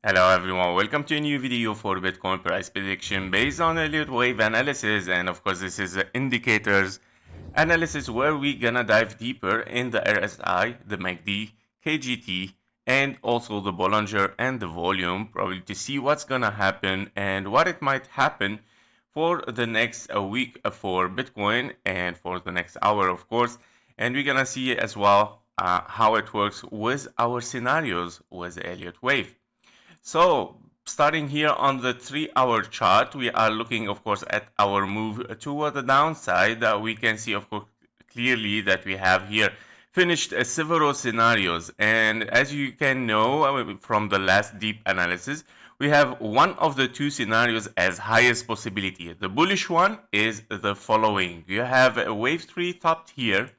Hello everyone, welcome to a new video for Bitcoin price prediction based on Elliott wave analysis, and of course this is indicators analysis where we're gonna dive deeper in the RSI, the MACD, KGT, and also the Bollinger and the volume, probably to see what's gonna happen and what it might happen for the next week for Bitcoin and for the next hour, of course. And we're gonna see as well how it works with our scenarios with the Elliott wave. So starting here on the 3-hour chart, we are looking, of course, at our move toward the downside. We can see, of course, clearly that we have here finished several scenarios. And as you can know from the last deep analysis, we have one of the two scenarios as highest possibility. The bullish one is the following. You have a wave 3 topped here,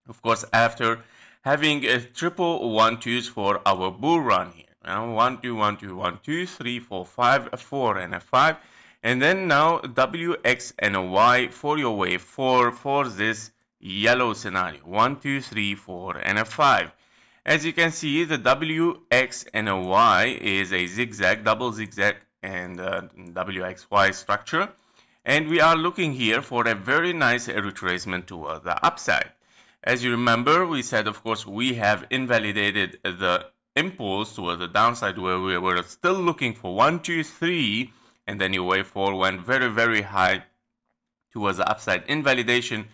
of course, after having a triple 1-2s for our bull run here. Now 1 2 1 2 1 2 3 4 5 a 4 and a 5, and then now W X and a Y for your wave 4 for this yellow scenario 1 2 3 4 and a 5. As you can see, the W X and a Y is a zigzag, double zigzag, and WXY structure, and we are looking here for a very nice retracement toward the upside. As you remember, we said, of course, we have invalidated the impulse toward the downside where we were still looking for 1 2 3, and then your wave 4 went very high towards the upside. Invalidation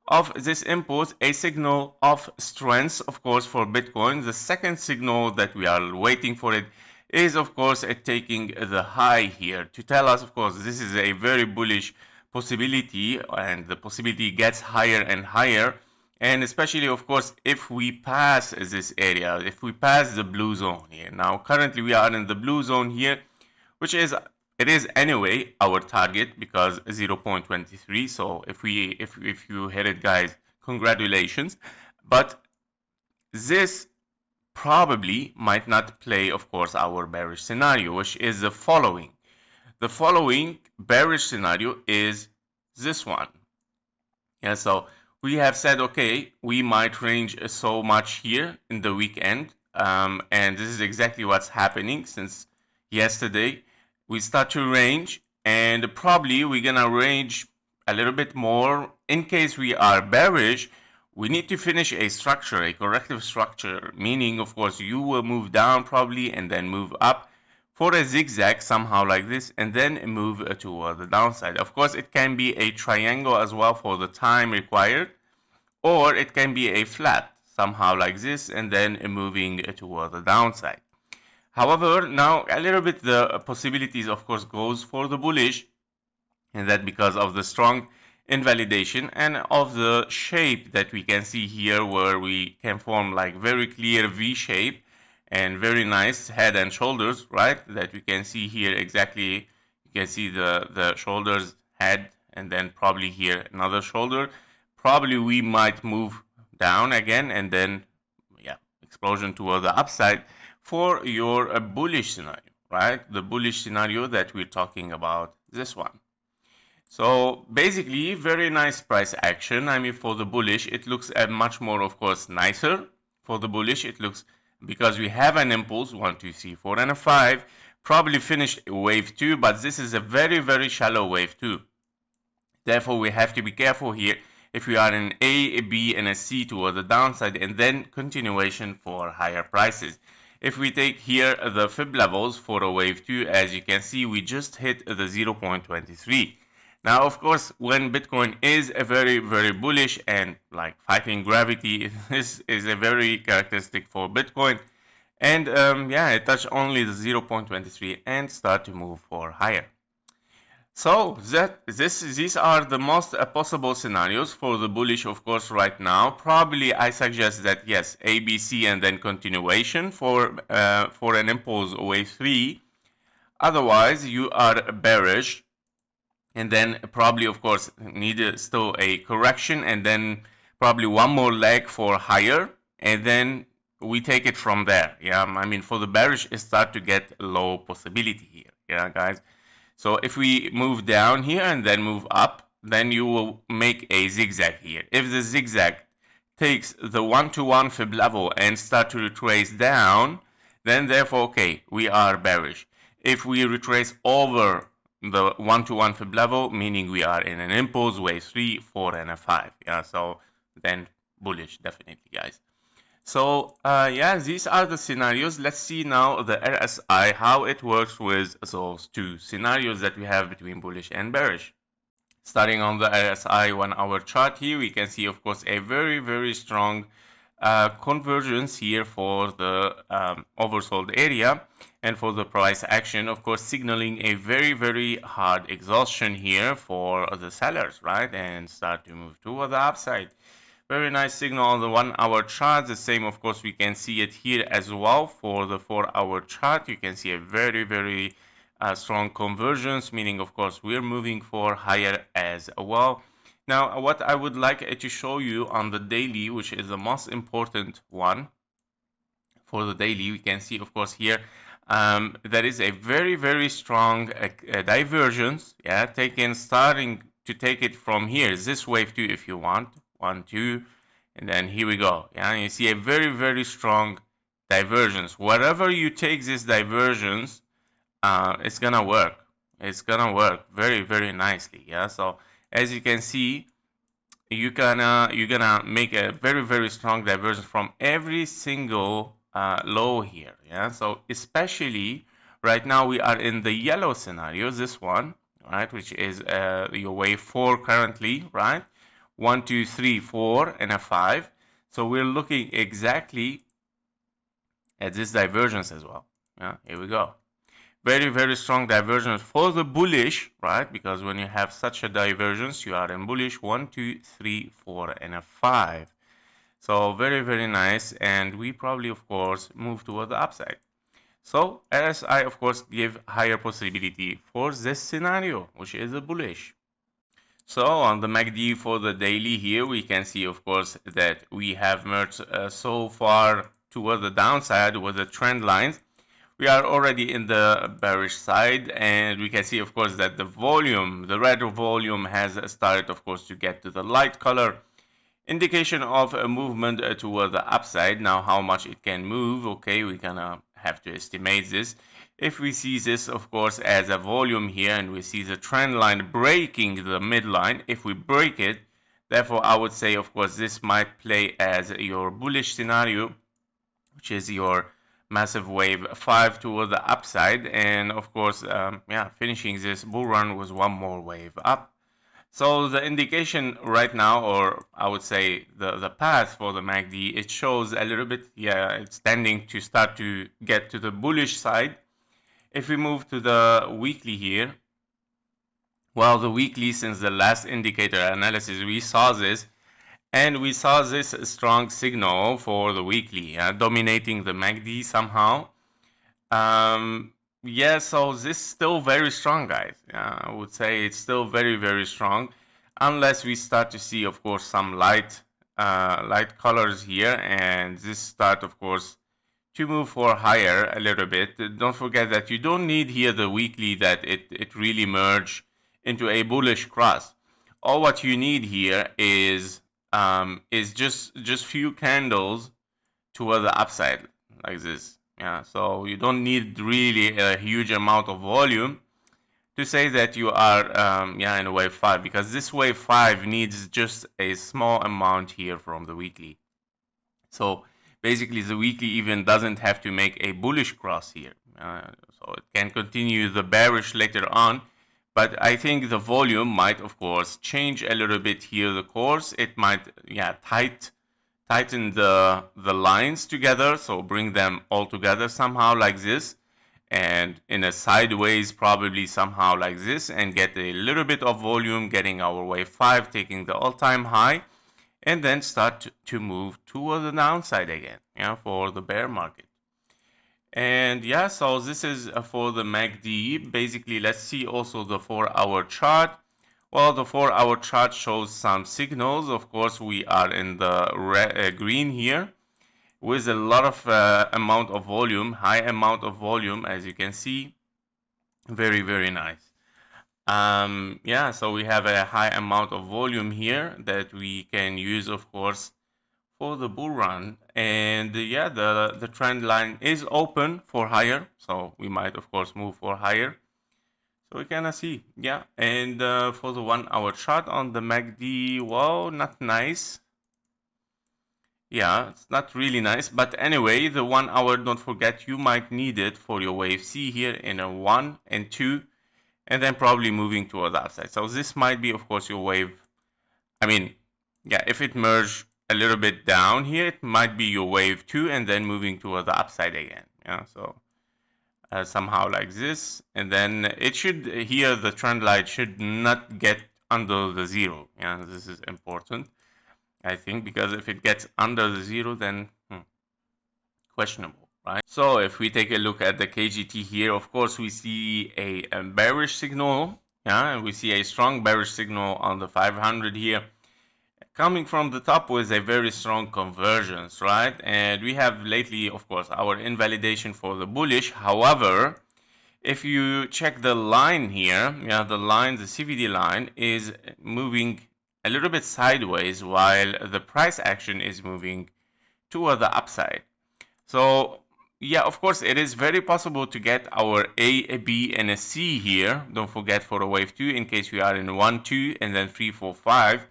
of this impulse, a signal of strength, of course, for Bitcoin. The second signal that we are waiting for it is, of course, taking the high here to tell us, of course, this is a very bullish possibility, and the possibility gets higher and higher. And especially, of course, if we pass this area, if we pass the blue zone here. Now, currently we are in the blue zone here, which is, it is anyway our target because 0.23. So if you hit it, guys, congratulations. But this probably might not play, of course, our bearish scenario, which is the following. The following bearish scenario is this one. Yeah, so we have said, okay, we might range so much here in the weekend, and this is exactly what's happening since yesterday. We start to range, and probably we're gonna range a little bit more. In case we are bearish, we need to finish a structure, a corrective structure, meaning, of course, you will move down probably and then move up for a zigzag somehow like this, and then move toward the downside. Of course, it can be a triangle as well for the time required, or it can be a flat somehow like this, and then moving toward the downside. However, now a little bit the possibilities, of course, goes for the bullish, and that because of the strong invalidation and of the shape that we can see here, where we can form like very clear V shape and very nice head and shoulders, right? That we can see here exactly. You can see the shoulders, head, and then probably here another shoulder. Probably we might move down again, and then, yeah, explosion toward the upside for your bullish scenario, right? The bullish scenario that we're talking about, this one. So basically, very nice price action. I mean, for the bullish, it looks much more, of course, nicer. For the bullish, it looks, because we have an impulse 1 2 3 4 and a 5, probably finished wave 2, but this is a very shallow wave 2. Therefore, we have to be careful here if we are in A, B, and a C toward the downside, and then continuation for higher prices. If we take here the fib levels for a wave 2, as you can see, we just hit the 0.23. Now, of course, when Bitcoin is a very bullish and like fighting gravity, this is a very characteristic for Bitcoin. And yeah, it touched only the 0.23 and start to move for higher. So these are the most possible scenarios for the bullish, of course, right now. Probably I suggest that yes, A, B, C, and then continuation for an impulse wave 3. Otherwise, you are bearish, and then probably, of course, need still a correction, and then probably one more leg for higher, and then we take it from there. Yeah, I mean, for the bearish, it start to get low possibility here. Yeah, guys. So if we move down here and then move up, then you will make a zigzag here. If the zigzag takes the 1-to-1 fib level and start to retrace down, then therefore, okay, we are bearish. If we retrace over the 1-to-1 fib level, meaning we are in an impulse, wave 3, 4, and a 5. Yeah, so then bullish, definitely, guys. So yeah, these are the scenarios. Let's see now the RSI, how it works with those two scenarios that we have between bullish and bearish. Starting on the RSI 1-hour chart here, we can see, of course, a very, very strong convergence here for the oversold area, and for the price action, of course, signaling a very, very hard exhaustion here for the sellers, right? And start to move toward the upside. Very nice signal on the 1-hour chart. The same, of course, we can see it here as well for the 4-hour chart. You can see a very, very strong convergence, meaning, of course, we're moving for higher as well. Now, what I would like to show you on the daily, which is the most important one for the daily, we can see, of course, here there is a very, very strong divergence. Yeah, starting to take it from here. This wave 2, if you want. 1, 2, and then here we go. Yeah, you see a very, very strong divergence. Wherever you take this divergence, it's gonna work. It's gonna work very, very nicely. Yeah, so as you can see, you're gonna make a very, very strong divergence from every single low here. Yeah, so especially right now we are in the yellow scenario, this one, right, which is your wave 4 currently, right? 1, 2, 3, 4, and a 5. So we're looking exactly at this divergence as well. Yeah, here we go. Very, very strong divergence for the bullish, right? Because when you have such a divergence, you are in bullish. 1, 2, 3, 4, and a 5. So very, very nice. And we probably, of course, move toward the upside. So RSI, of course, give higher possibility for this scenario, which is a bullish. So on the MACD for the daily here, we can see, of course, that we have merged so far toward the downside with the trend lines. We are already in the bearish side, and we can see, of course, that the volume, the red volume, has started, of course, to get to the light color. Indication of a movement toward the upside. Now, how much it can move, okay, we're gonna have to estimate this. If we see this, of course, as a volume here, and we see the trend line breaking the midline, if we break it, therefore, I would say, of course, this might play as your bullish scenario, which is your massive wave 5 toward the upside, and of course, yeah, finishing this bull run with one more wave up. So the indication right now, or I would say the path for the MACD, it shows a little bit, yeah, it's tending to start to get to the bullish side. If we move to the weekly here, well, the weekly, since the last indicator analysis, we saw this, and we saw this strong signal for the weekly, dominating the MACD somehow. Yeah, so this is still very strong, guys. I would say it's still very, very strong, unless we start to see, of course, some light colors here, and this start, of course, to move for higher a little bit. Don't forget that you don't need here the weekly that it really merge into a bullish cross. All what you need here is just few candles toward the upside like this. Yeah, so you don't need really a huge amount of volume to say that you are yeah, in a wave 5, because this wave 5 needs just a small amount here from the weekly. So basically the weekly even doesn't have to make a bullish cross here. So it can continue the bearish later on, but I think the volume might, of course, change a little bit here the course. It might, yeah, tighten the lines together, so bring them all together somehow like this, and in a sideways probably somehow like this, and get a little bit of volume, getting our wave 5, taking the all-time high, and then start to move toward the downside again, yeah, for the bear market. And yeah, so this is for the MACD. Basically, let's see also the 4-hour chart. Well, the 4-hour chart shows some signals. Of course, we are in the green here with a lot of amount of volume, high amount of volume, as you can see. Very, very nice. Yeah, so we have a high amount of volume here that we can use, of course, for the bull run. And yeah, the trend line is open for higher, so we might of course move for higher. So we kind of see, yeah. And for the 1 hour chart on the MACD, well, not nice. Yeah, it's not really nice, but anyway, the 1 hour, don't forget, you might need it for your wave C here in a 1 and 2, and then probably moving toward the upside. So this might be, of course, your wave. I mean, yeah, if it merged a little bit down here, it might be your wave 2 and then moving toward the upside again. Yeah, so somehow like this, and then it should, here the trend line should not get under the 0. Yeah, this is important, I think, because if it gets under the 0, then questionable, right? So if we take a look at the KGT here, of course we see a bearish signal, yeah, and we see a strong bearish signal on the 500 here, coming from the top with a very strong convergence, right? And we have lately, of course, our invalidation for the bullish. However, if you check the line here, yeah, the line, the CVD line, is moving a little bit sideways while the price action is moving toward the upside. So yeah, of course, it is very possible to get our A, B, and a C here. Don't forget for a wave 2 in case we are in 1, 2, and then 3, 4, 5.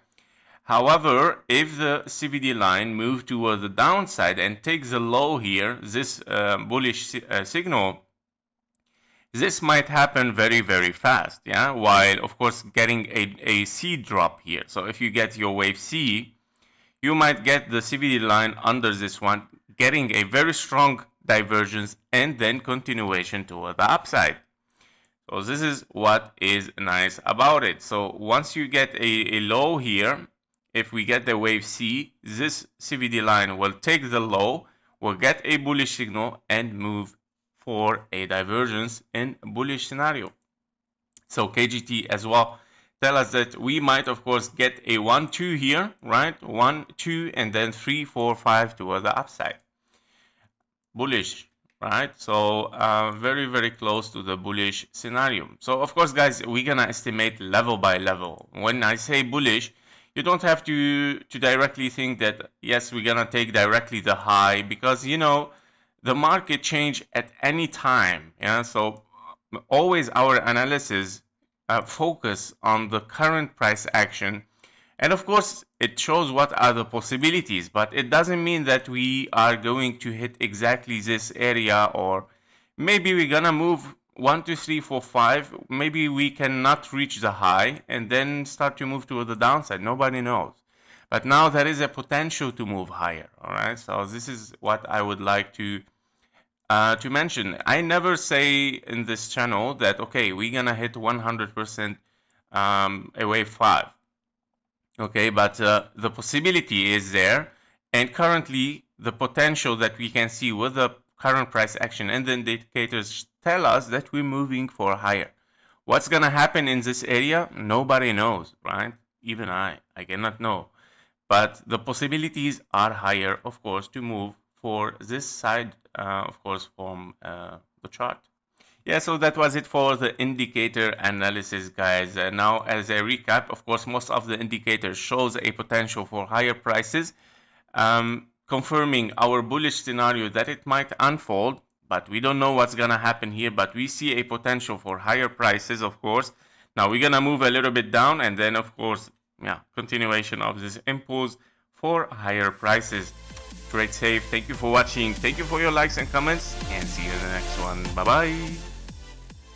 However, if the CVD line moves toward the downside and takes a low here, this bullish signal, this might happen very, very fast, yeah, while of course getting a C drop here. So if you get your wave C, you might get the CVD line under this one, getting a very strong divergence and then continuation toward the upside. So this is what is nice about it. So once you get a low here, if we get the wave C, this CVD line will take the low, will get a bullish signal and move for a divergence in bullish scenario. So KGT as well tell us that we might of course get a 1, 2 here, right? 1, 2, and then 3, 4, 5 toward the upside. Bullish, right? So very, very close to the bullish scenario. So of course, guys, we're gonna estimate level by level. When I say bullish, you don't have to directly think that, yes, we're gonna take directly the high, because, you know, the market change at any time. Yeah, so always our analysis focus on the current price action, and of course it shows what are the possibilities, but it doesn't mean that we are going to hit exactly this area, or maybe we're gonna move 1, 2, 3, 4, 5, maybe we cannot reach the high and then start to move to the downside. Nobody knows. But now there is a potential to move higher. All right, so this is what I would like to mention. I never say in this channel that, okay, we're gonna hit 100% a wave 5. Okay, but the possibility is there, and currently the potential that we can see with the current price action and the indicators tell us that we're moving for higher. What's gonna happen in this area? Nobody knows, right? Even I cannot know. But the possibilities are higher, of course, to move for this side, of course, from the chart. Yeah, so that was it for the indicator analysis, guys. Now, as a recap, of course, most of the indicators shows a potential for higher prices, confirming our bullish scenario that it might unfold, but we don't know what's gonna happen here, but we see a potential for higher prices, of course. Now, we're gonna move a little bit down, and then, of course, yeah, continuation of this impulse for higher prices. Trade safe. Thank you for watching. Thank you for your likes and comments, and see you in the next one. Bye-bye.